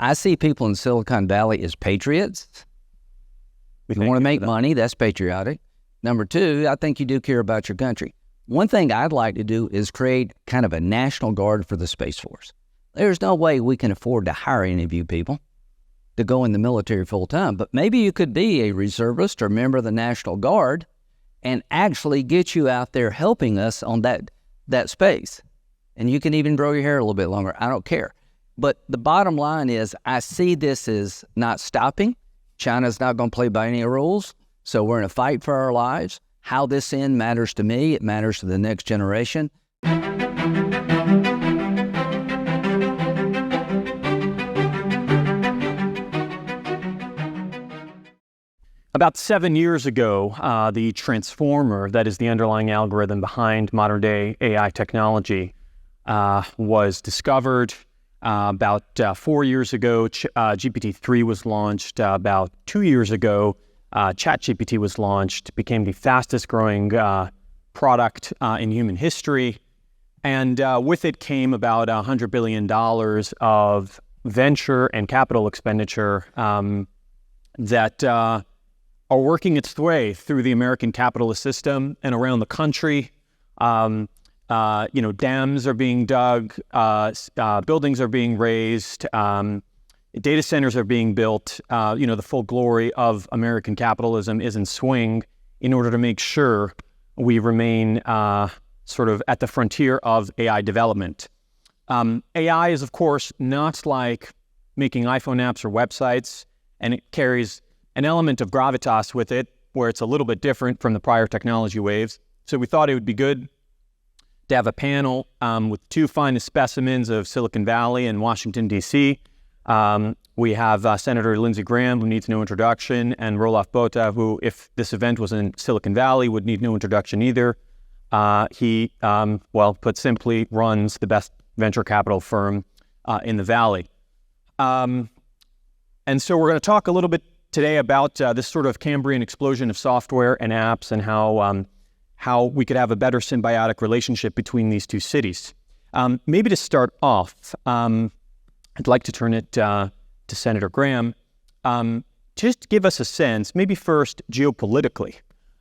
I see people in Silicon Valley as patriots. If you want to make money, that's patriotic. Number two, I think you do care about your country. One thing I'd like to do is create kind of a national guard for the Space Force. There's no way we can afford to hire any of you people to go in the military full time, but maybe you could be a reservist or member of the National Guard and actually get you out there helping us on that space. And you can even grow your hair a little bit longer. I don't care. But the bottom line is I see this as not stopping. China's not going to play by any rules. So we're in a fight for our lives. How this ends matters to me. It matters to the next generation. About 7 years ago, the transformer, that is the underlying algorithm behind modern-day AI technology, was discovered. About 4 years ago, GPT-3 was launched. About 2 years ago, ChatGPT was launched, became the fastest-growing product in human history. And with it came about $100 billion of venture and capital expenditure that are working its way through the American capitalist system and around the country. Dams are being dug, buildings are being raised, data centers are being built. The full glory of American capitalism is in swing in order to make sure we remain sort of at the frontier of AI development. AI is, of course, not like making iPhone apps or websites, and it carries an element of gravitas with it, where it's a little bit different from the prior technology waves. So we thought it would be good to have a panel with two finest specimens of Silicon Valley and Washington, D.C. We have Senator Lindsey Graham, who needs no introduction, and Roelof Botha, who, if this event was in Silicon Valley, would need no introduction either. He, put simply, runs the best venture capital firm in the Valley. And so we're going to talk a little bit today about this sort of Cambrian explosion of software and apps and how we could have a better symbiotic relationship between these two cities. Maybe to start off, I'd like to turn it to Senator Graham. Just give us a sense, maybe first geopolitically,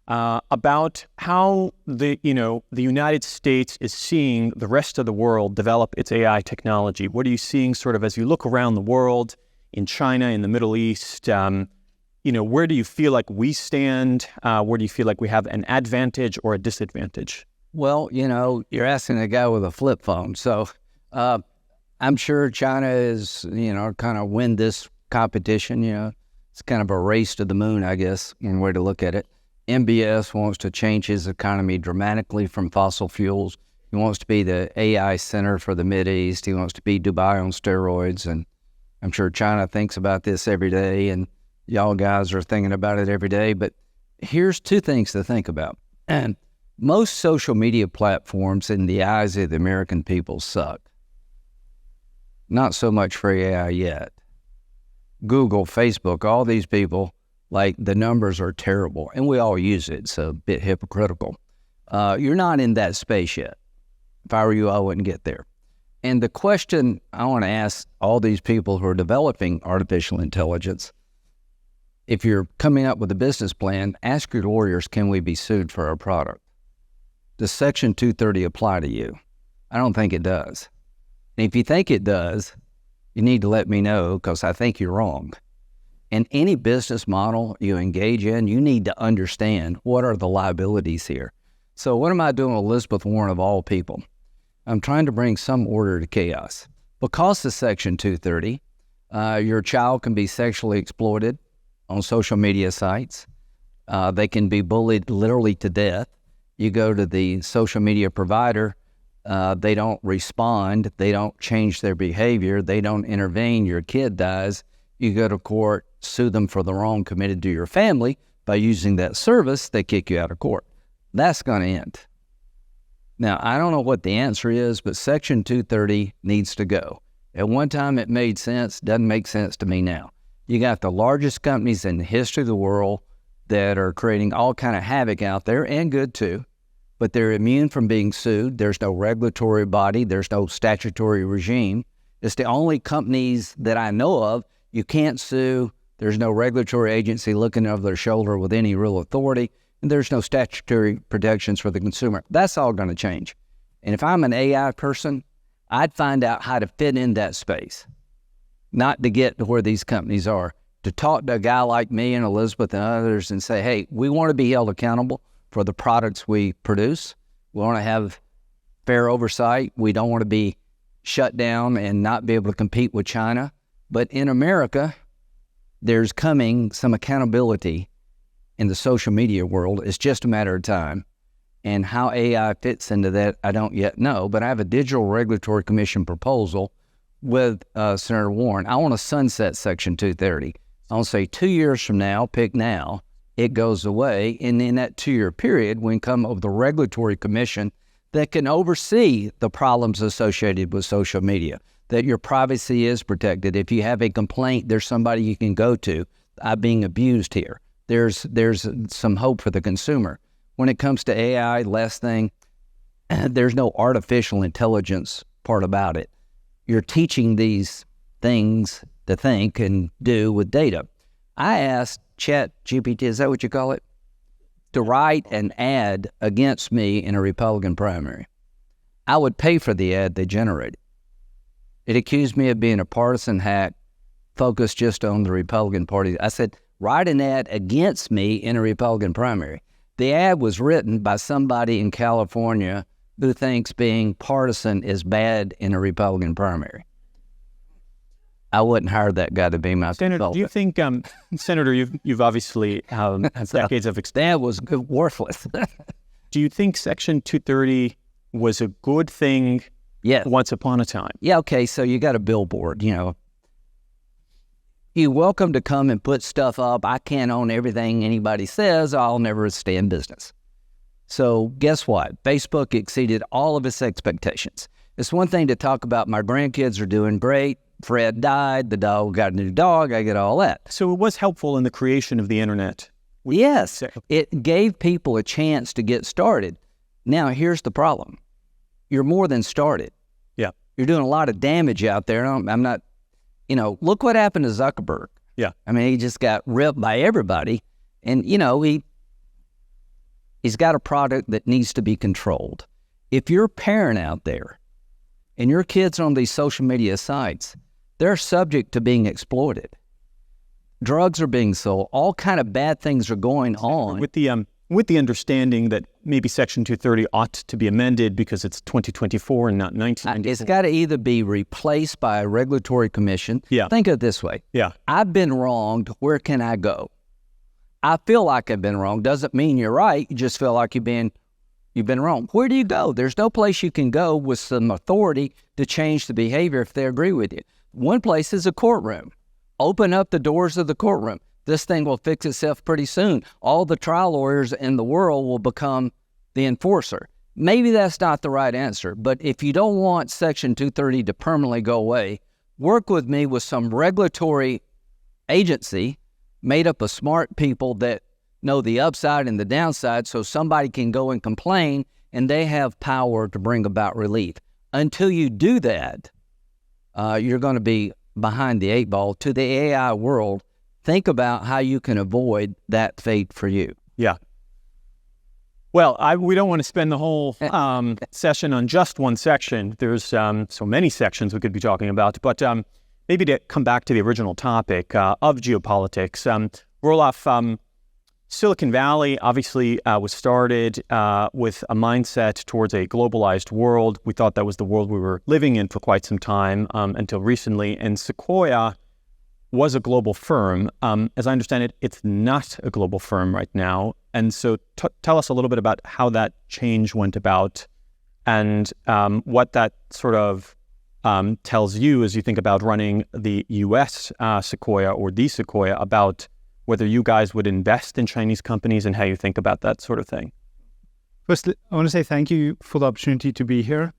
about how the United States is seeing the rest of the world develop its AI technology. What are you seeing sort of as you look around the world, in China, in the Middle East? Where do you feel like we stand? Where do you feel like we have an advantage or a disadvantage? Well, you're asking a guy with a flip phone. So I'm sure China is, kind of win this competition. It's kind of a race to the moon, I guess, one way to look at it. MBS wants to change his economy dramatically from fossil fuels. He wants to be the AI center for the Mideast. He wants to be Dubai on steroids. And I'm sure China thinks about this every day, and y'all guys are thinking about it every day. But here's two things to think about. And most social media platforms in the eyes of the American people suck. Not so much for AI yet. Google, Facebook, all these people, the numbers are terrible, and we all use it. It's a bit hypocritical. You're not in that space yet. If I were you, I wouldn't get there. And the question I want to ask all these people who are developing artificial intelligence, if you're coming up with a business plan, ask your lawyers, can we be sued for our product? Does Section 230 apply to you? I don't think it does. And if you think it does, you need to let me know, because I think you're wrong. And any business model you engage in, you need to understand what are the liabilities here. So what am I doing with Elizabeth Warren of all people? I'm trying to bring some order to chaos. Because of Section 230, your child can be sexually exploited on social media sites. They can be bullied literally to death. You go to the social media provider, they don't respond, they don't change their behavior, they don't intervene, your kid dies. You go to court, sue them for the wrong committed to your family. By using that service, they kick you out of court. That's going to end. Now, I don't know what the answer is, but Section 230 needs to go. At one time, it made sense. Doesn't make sense to me now. You got the largest companies in the history of the world that are creating all kind of havoc out there, and good too, but they're immune from being sued. There's no regulatory body. There's no statutory regime. It's the only companies that I know of. You can't sue. There's no regulatory agency looking over their shoulder with any real authority, and there's no statutory protections for the consumer. That's all going to change. And if I'm an AI person, I'd find out how to fit in that space, not to get to where these companies are, to talk to a guy like me and Elizabeth and others and say, hey, we want to be held accountable for the products we produce. We want to have fair oversight. We don't want to be shut down and not be able to compete with China. But in America, there's coming some accountability in the social media world. It's just a matter of time. And how AI fits into that, I don't yet know. But I have a Digital Regulatory Commission proposal with Senator Warren. I want to sunset Section 230. I want to say 2 years from now, pick now, it goes away. And in that 2-year period, we can come up with a regulatory commission that can oversee the problems associated with social media, that your privacy is protected. If you have a complaint, there's somebody you can go to. I'm being abused here. There's some hope for the consumer. When it comes to AI, last thing, there's no artificial intelligence part about it. You're teaching these things to think and do with data. I asked ChatGPT, is that what you call it, to write an ad against me in a Republican primary. I would pay for the ad they generated. It accused me of being a partisan hack focused just on the Republican Party. I said, write an ad against me in a Republican primary. The ad was written by somebody in California who thinks being partisan is bad in a Republican primary. I wouldn't hire that guy to be my Senator, do you think, Senator, you've obviously had decades of experience. That was worthless. Do you think Section 230 was a good thing once upon a time? Yeah, okay, so you got a billboard, You're welcome to come and put stuff up. I can't own everything anybody says. I'll never stay in business. So guess what? Facebook exceeded all of its expectations. It's one thing to talk about my grandkids are doing great. Fred died. The dog got a new dog. I get all that. So it was helpful in the creation of the internet. Yes. It gave people a chance to get started. Now, here's the problem. You're more than started. Yeah. You're doing a lot of damage out there. I'm not, look what happened to Zuckerberg. Yeah. I mean, he just got ripped by everybody. And, he's got a product that needs to be controlled. If you're a parent out there and your kids are on these social media sites, they're subject to being exploited. Drugs are being sold. All kind of bad things are going on. With the understanding that maybe Section 230 ought to be amended because it's 2024 and not 1994. It's got to either be replaced by a regulatory commission. Yeah. Think of it this way. Yeah. I've been wronged. Where can I go? I feel like I've been wrong. Doesn't mean you're right. You just feel like you've been wrong. Where do you go? There's no place you can go with some authority to change the behavior if they agree with you. One place is a courtroom. Open up the doors of the courtroom. This thing will fix itself pretty soon. All the trial lawyers in the world will become the enforcer. Maybe that's not the right answer, but if you don't want Section 230 to permanently go away, work with me with some regulatory agency made up of smart people that know the upside and the downside, so somebody can go and complain and they have power to bring about relief. Until you do that, you're going to be behind the 8 ball. To the AI world, think about how you can avoid that fate for you. Yeah. Well, we don't want to spend the whole session on just one section. There's so many sections we could be talking about, but maybe to come back to the original topic of geopolitics. Roelof, Silicon Valley obviously was started with a mindset towards a globalized world. We thought that was the world we were living in for quite some time until recently. And Sequoia was a global firm. As I understand it, it's not a global firm right now. And so tell us a little bit about how that change went about and what that sort of tells you as you think about running the U.S. Sequoia or the Sequoia, about whether you guys would invest in Chinese companies and how you think about that sort of thing. First, I want to say thank you for the opportunity to be here.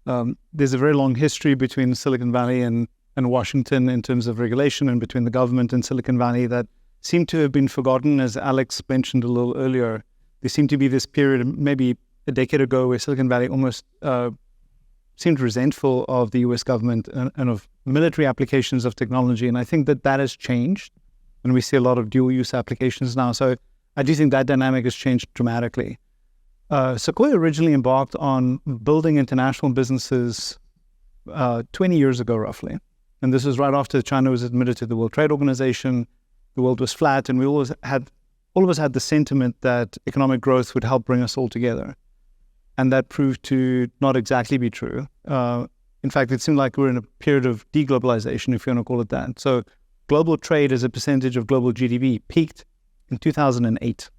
There's a very long history between Silicon Valley and Washington in terms of regulation, and between the government and Silicon Valley, that seemed to have been forgotten. As Alex mentioned a little earlier, there seemed to be this period maybe a decade ago where Silicon Valley almost seemed resentful of the US government and of military applications of technology. And I think that has changed, and we see a lot of dual use applications now. So I do think that dynamic has changed dramatically. Sequoia originally embarked on building international businesses 20 years ago, roughly. And this was right after China was admitted to the World Trade Organization. The world was flat, and all of us had the sentiment that economic growth would help bring us all together. And that proved to not exactly be true. In fact, it seemed like we're in a period of deglobalization, if you want to call it that. So global trade as a percentage of global GDP peaked in 2008.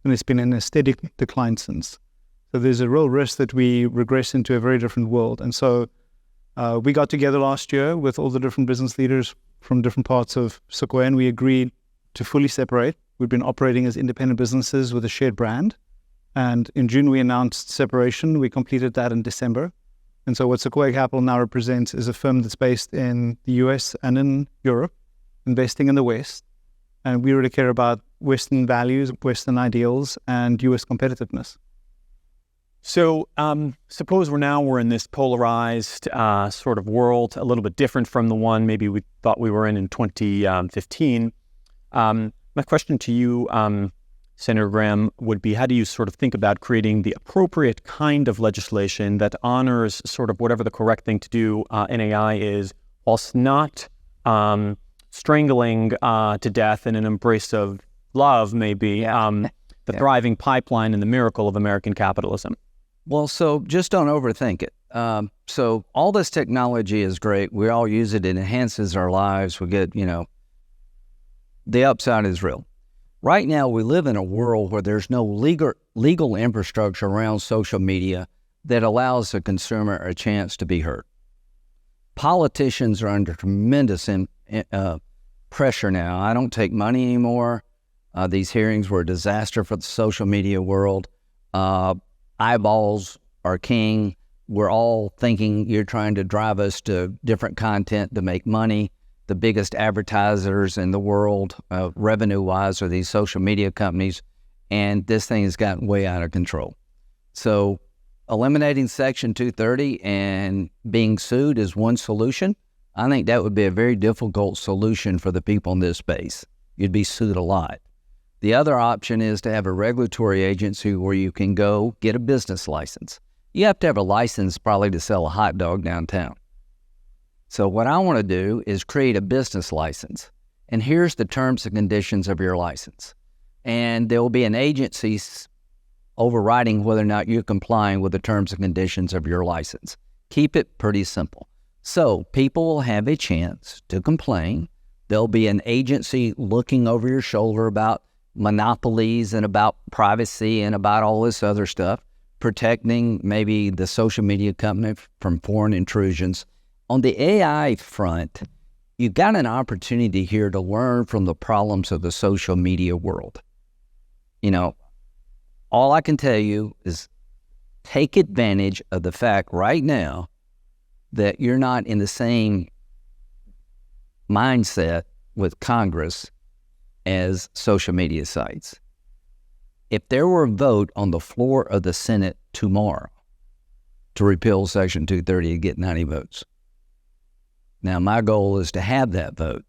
And it's been in a steady decline since. So there's a real risk that we regress into a very different world. And so we got together last year with all the different business leaders from different parts of Sequoia, and we agreed to fully separate. We've been operating as independent businesses with a shared brand. And in June, we announced separation. We completed that in December. And so what Sequoia Capital now represents is a firm that's based in the US and in Europe, investing in the West. And we really care about Western values, Western ideals, and US competitiveness. So suppose we're in this polarized sort of world, a little bit different from the one maybe we thought we were in 2015. My question to you, Senator Graham, would be, how do you sort of think about creating the appropriate kind of legislation that honors sort of whatever the correct thing to do in AI is, whilst not strangling to death in an embrace of love, maybe, the thriving pipeline and the miracle of American capitalism? Well, so just don't overthink it. So all this technology is great. We all use it. It enhances our lives. We get, the upside is real. Right now, we live in a world where there's no legal infrastructure around social media that allows the consumer a chance to be heard. Politicians are under tremendous pressure now. I don't take money anymore. These hearings were a disaster for the social media world. Eyeballs are king. We're all thinking you're trying to drive us to different content to make money. The biggest advertisers in the world, revenue-wise, are these social media companies, and this thing has gotten way out of control. So eliminating Section 230 and being sued is one solution. I think that would be a very difficult solution for the people in this space. You'd be sued a lot. The other option is to have a regulatory agency where you can go get a business license. You have to have a license probably to sell a hot dog downtown. So what I want to do is create a business license. And here's the terms and conditions of your license. And there will be an agency overriding whether or not you're complying with the terms and conditions of your license. Keep it pretty simple. So people will have a chance to complain. There'll be an agency looking over your shoulder about monopolies and about privacy and about all this other stuff, protecting maybe the social media company from foreign intrusions. On the AI front, you've got an opportunity here to learn from the problems of the social media world. All I can tell you is take advantage of the fact right now that you're not in the same mindset with Congress as social media sites. If there were a vote on the floor of the Senate tomorrow to repeal Section 230 and get 90 votes, now, my goal is to have that vote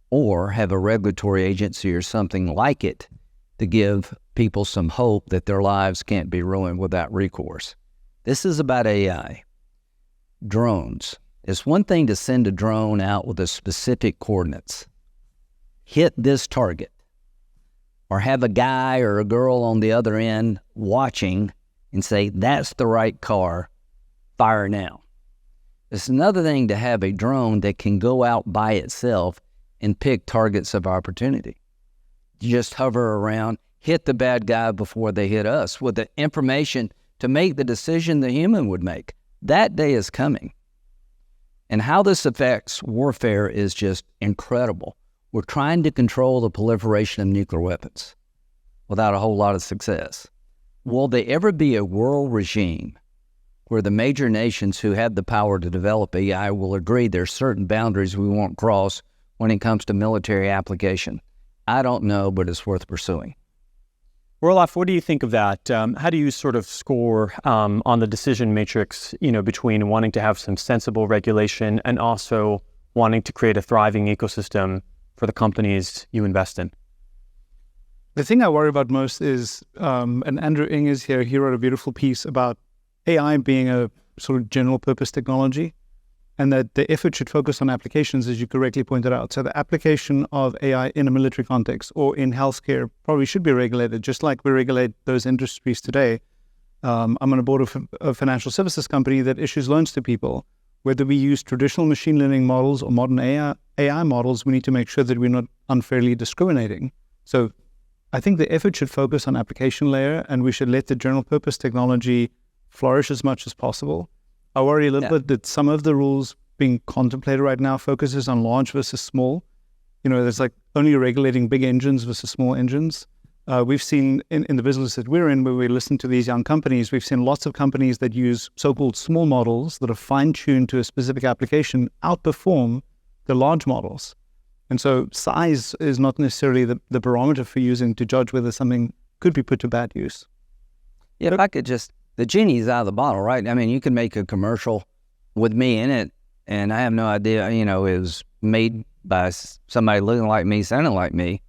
or have a regulatory agency or something like it to give people some hope that their lives can't be ruined without recourse. This is about AI. Drones. It's one thing to send a drone out with a specific coordinates. Hit this target. Or have a guy or a girl on the other end watching and say, that's the right car, fire now. It's another thing to have a drone that can go out by itself and pick targets of opportunity. Just hover around, hit the bad guy before they hit us with the information to make the decision the human would make. That day is coming. And how this affects warfare is just incredible. We're trying to control the proliferation of nuclear weapons without a whole lot of success. Will there ever be a world regime where the major nations who have the power to develop AI will agree there's certain boundaries we won't cross when it comes to military application? I don't know, but it's worth pursuing. Roelof, what do you think of that? How do you sort of score on the decision matrix, between wanting to have some sensible regulation and also wanting to create a thriving ecosystem for the companies you invest in? The thing I worry about most is, and Andrew Ng is here, he wrote a beautiful piece about AI being a sort of general purpose technology, and that the effort should focus on applications, as you correctly pointed out. So the application of AI in a military context or in healthcare probably should be regulated, just like we regulate those industries today. I'm on a board of a financial services company that issues loans to people. Whether we use traditional machine learning models or modern AI models, we need to make sure that we're not unfairly discriminating. So I think the effort should focus on application layer, and we should let the general purpose technology flourish as much as possible. I worry a little bit that some of the rules being contemplated right now focuses on large versus small. There's like only regulating big engines versus small engines. We've seen in the business that we're in, where we listen to these young companies, we've seen lots of companies that use so-called small models that are fine-tuned to a specific application outperform the large models. And so size is not necessarily the barometer for using to judge whether something could be put to bad use. Yeah, if I could just, the genie's out of the bottle, right? I mean, you can make a commercial with me in it, and I have no idea, it was made by somebody looking like me, sounding like me.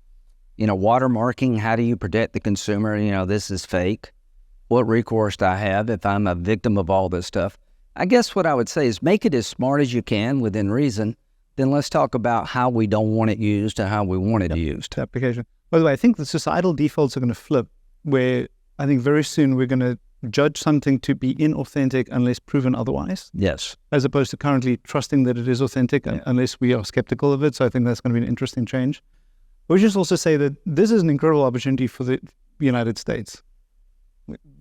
Watermarking, how do you protect the consumer? This is fake. What recourse do I have if I'm a victim of all this stuff? I guess what I would say is make it as smart as you can within reason. Then let's talk about how we don't want it used and how we want it used. Application. By the way, I think the societal defaults are going to flip, where I think very soon we're going to judge something to be inauthentic unless proven otherwise. Yes. As opposed to currently trusting that it is authentic unless we are skeptical of it. So I think that's going to be an interesting change. We should also say that this is an incredible opportunity for the United States.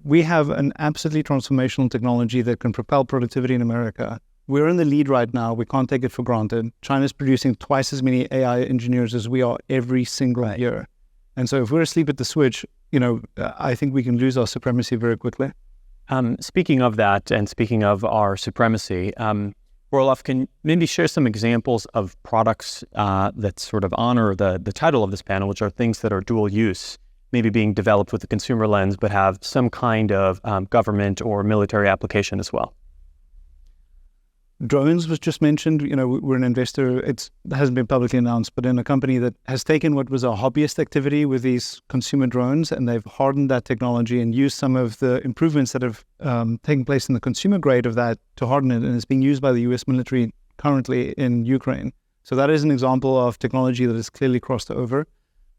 We have an absolutely transformational technology that can propel productivity in America. We're in the lead right now. We can't take it for granted. China's producing twice as many AI engineers as we are every single year. And so if we're asleep at the switch, I think we can lose our supremacy very quickly. Speaking of that, and speaking of our supremacy, Roelof, can maybe share some examples of products that sort of honor the title of this panel, which are things that are dual use, maybe being developed with a consumer lens, but have some kind of government or military application as well? Drones was just mentioned. We're an investor. It hasn't been publicly announced, but in a company that has taken what was a hobbyist activity with these consumer drones, and they've hardened that technology and used some of the improvements that have taken place in the consumer grade of that to harden it, and it's being used by the U.S. military currently in Ukraine. So that is an example of technology that has clearly crossed over.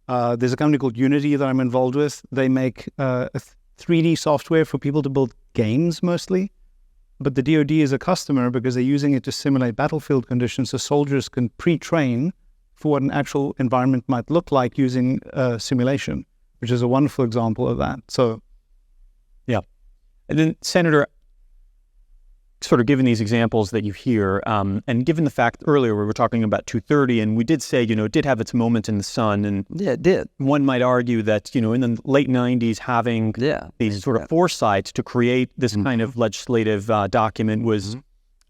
There's a company called Unity that I'm involved with. They make a 3D software for people to build games mostly. But the DoD is a customer because they're using it to simulate battlefield conditions so soldiers can pre-train for what an actual environment might look like using simulation, which is a wonderful example of that. So, yeah. And then, Senator, sort of given these examples that you hear, and given the fact earlier we were talking about 230, and we did say, it did have its moment in the sun. And yeah, it did. One might argue that, in the late 90s, having these sort of foresight to create this kind of legislative document was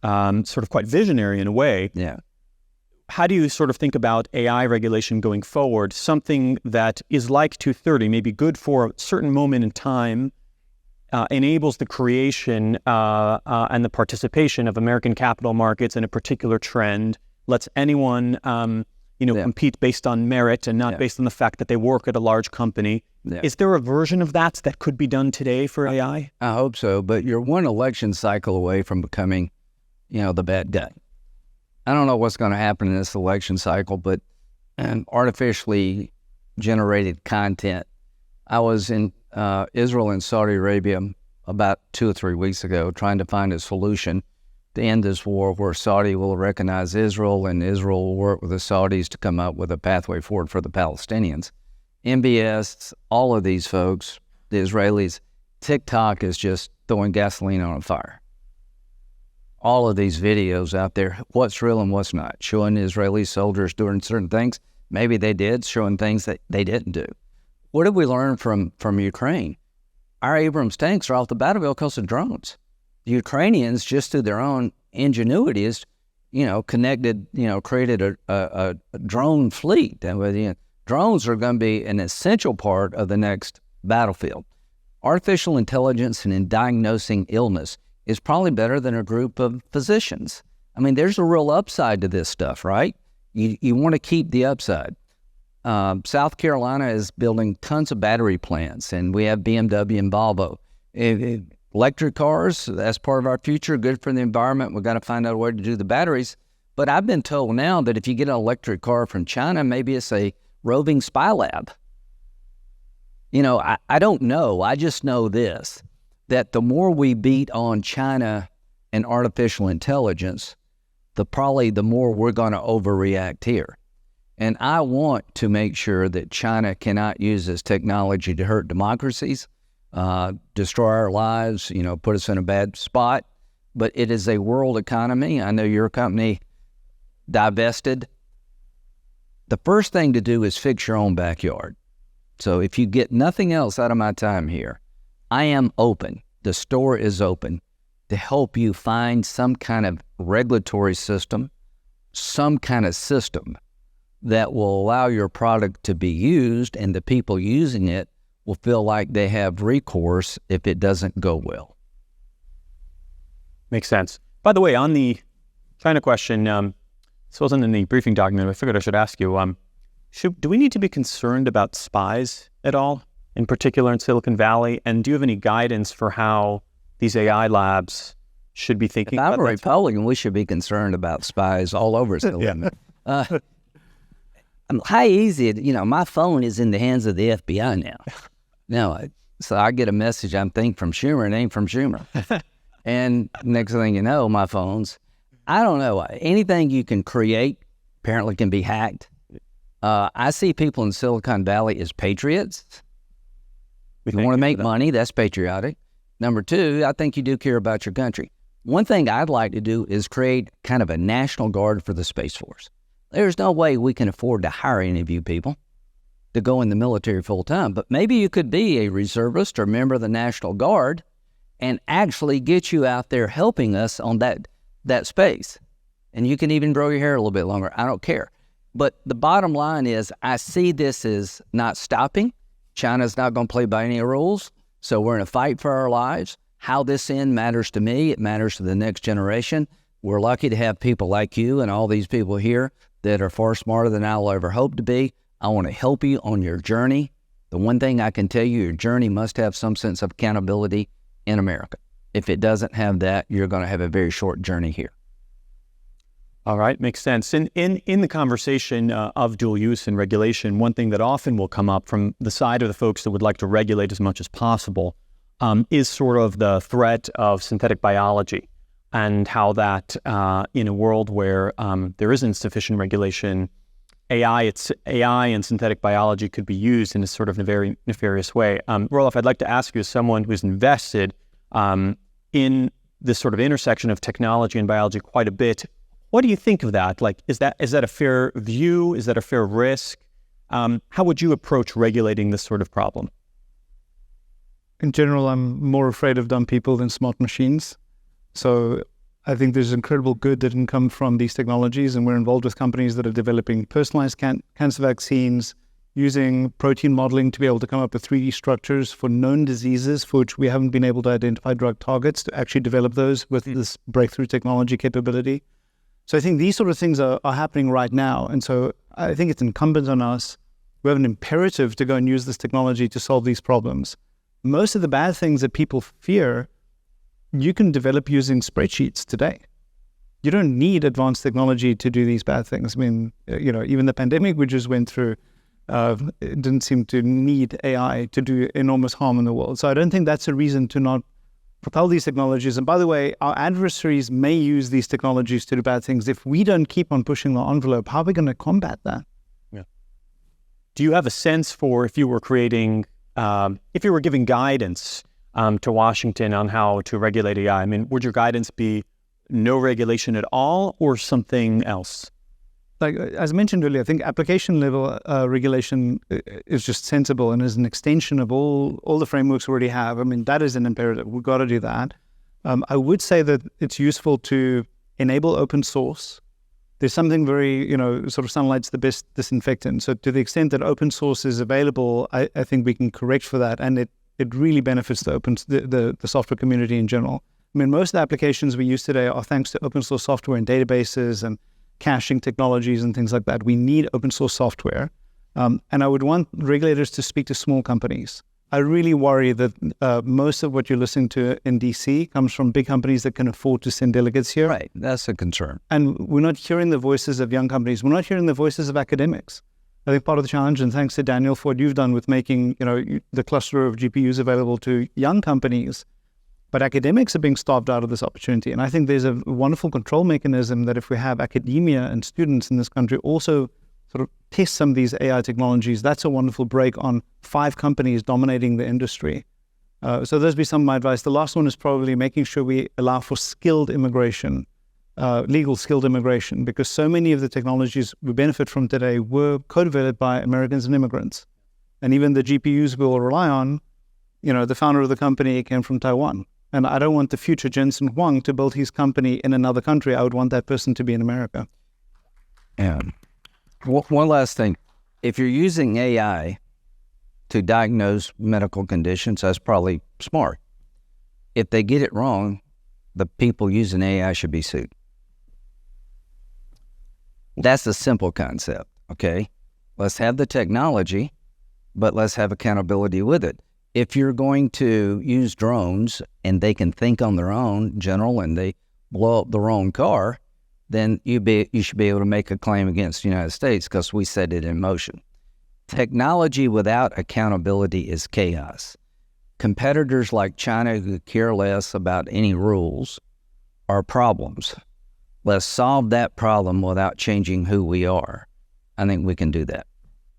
sort of quite visionary in a way. Yeah. How do you sort of think about AI regulation going forward, something that is like 230, maybe good for a certain moment in time, enables the creation and the participation of American capital markets in a particular trend, lets anyone, compete based on merit and not based on the fact that they work at a large company. Yeah. Is there a version of that could be done today for AI? I hope so, but you're one election cycle away from becoming, the bad guy. I don't know what's going to happen in this election cycle, but artificially generated content. I was in Israel and Saudi Arabia about 2 or 3 weeks ago trying to find a solution to end this war where Saudi will recognize Israel and Israel will work with the Saudis to come up with a pathway forward for the Palestinians. MBS, all of these folks, the Israelis, TikTok is just throwing gasoline on a fire. All of these videos out there, what's real and what's not, showing Israeli soldiers doing certain things. Maybe they did, showing things that they didn't do. What did we learn from Ukraine? Our Abrams tanks are off the battlefield because of drones. The Ukrainians, just through their own ingenuity, is, created a drone fleet. And drones are going to be an essential part of the next battlefield. Artificial intelligence in diagnosing illness is probably better than a group of physicians. I mean, there's a real upside to this stuff, right? You want to keep the upside. South Carolina is building tons of battery plants, and we have BMW and Volvo. Electric cars, that's part of our future, good for the environment. We've got to find out a way to do the batteries. But I've been told now that if you get an electric car from China, maybe it's a roving spy lab. You know, I don't know. I just know this, that the more we beat on China and artificial intelligence, probably the more we're going to overreact here. And I want to make sure that China cannot use this technology to hurt democracies, destroy our lives, you know, put us in a bad spot. But it is a world economy. I know your company divested. The first thing to do is fix your own backyard. So if you get nothing else out of my time here, I am open. The store is open to help you find some kind of regulatory system, some kind of system that will allow your product to be used, and the people using it will feel like they have recourse if it doesn't go well. Makes sense. By the way, on the China question, this wasn't in the briefing document, but I figured I should ask you, do we need to be concerned about spies at all, in particular in Silicon Valley? And do you have any guidance for how these AI labs should be thinking about that? If I'm a Republican, we should be concerned about spies all over Silicon Valley. How easy, you know, my phone is in the hands of the FBI now. So I get a message, I'm thinking from Schumer, it ain't from Schumer. And next thing you know, my phone's, I don't know, anything you can create apparently can be hacked. I see people in Silicon Valley as patriots. If you want to make money, that's patriotic. Number two, I think you do care about your country. One thing I'd like to do is create kind of a National Guard for the Space Force. There's no way we can afford to hire any of you people to go in the military full time, but maybe you could be a reservist or member of the National Guard and actually get you out there helping us on that space. And you can even grow your hair a little bit longer. I don't care. But the bottom line is I see this as not stopping. China's not going to play by any rules. So we're in a fight for our lives. How this ends matters to me. It matters to the next generation. We're lucky to have people like you and all these people here that are far smarter than I will ever hope to be. I want to help you on your journey. The one thing I can tell you, your journey must have some sense of accountability in America. If it doesn't have that, you're going to have a very short journey here. All right, makes sense. In the conversation of dual use and regulation, one thing that often will come up from the side of the folks that would like to regulate as much as possible is sort of the threat of synthetic biology and how that in a world where there isn't sufficient regulation, AI and synthetic biology could be used in a sort of very nefarious way. Roelof, I'd like to ask you, as someone who's invested in this sort of intersection of technology and biology quite a bit, what do you think of that? Like, is that a fair view? Is that a fair risk? How would you approach regulating this sort of problem? In general, I'm more afraid of dumb people than smart machines. So I think there's incredible good that can come from these technologies, and we're involved with companies that are developing personalized cancer vaccines, using protein modeling to be able to come up with 3D structures for known diseases for which we haven't been able to identify drug targets, to actually develop those with this breakthrough technology capability. So I think these sort of things are happening right now. And so I think it's incumbent on us. We have an imperative to go and use this technology to solve these problems. Most of the bad things that people fear, you can develop using spreadsheets today. You don't need advanced technology to do these bad things. I mean, you know, even the pandemic we just went through, it didn't seem to need AI to do enormous harm in the world. So I don't think that's a reason to not propel these technologies. And by the way, our adversaries may use these technologies to do bad things. If we don't keep on pushing the envelope, how are we going to combat that? Yeah. Do you have a sense for, if you were creating, if you were giving guidance to Washington on how to regulate AI, I mean, would your guidance be no regulation at all or something else? Like, as I mentioned earlier, I think application level regulation is just sensible and is an extension of all the frameworks we already have. I mean, that is an imperative. We've got to do that. I would say that it's useful to enable open source there's something very, sort of sunlight's the best disinfectant. So to the extent that open source is available, I think we can correct for that. And it really benefits the software community in general. I mean, most of the applications we use today are thanks to open source software and databases and caching technologies and things like that. We need open source software. And I would want regulators to speak to small companies. I really worry that most of what you're listening to in DC comes from big companies that can afford to send delegates here. Right. That's a concern. And we're not hearing the voices of young companies. We're not hearing the voices of academics. I think part of the challenge, and thanks to Daniel for what you've done with making the cluster of GPUs available to young companies, but academics are being starved out of this opportunity. And I think there's a wonderful control mechanism that if we have academia and students in this country also sort of test some of these AI technologies, that's a wonderful break on 5 companies dominating the industry. So those would be some of my advice. The last one is probably making sure we allow for skilled immigration, legal skilled immigration, because so many of the technologies we benefit from today were co-developed by Americans and immigrants. And even the GPUs we'll rely on, the founder of the company came from Taiwan. And I don't want the future Jensen Huang to build his company in another country. I would want that person to be in America. And one last thing. If you're using AI to diagnose medical conditions, that's probably smart. If they get it wrong, the people using AI should be sued. That's a simple concept, okay? Let's have the technology, but let's have accountability with it. If you're going to use drones and they can think on their own, general, and they blow up the wrong car, then you should be able to make a claim against the United States because we set it in motion. Technology without accountability is chaos. Competitors like China who care less about any rules are problems. Let's solve that problem without changing who we are. I think we can do that.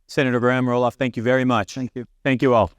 Senator Graham, Roelof, thank you very much. Thank you. Thank you all.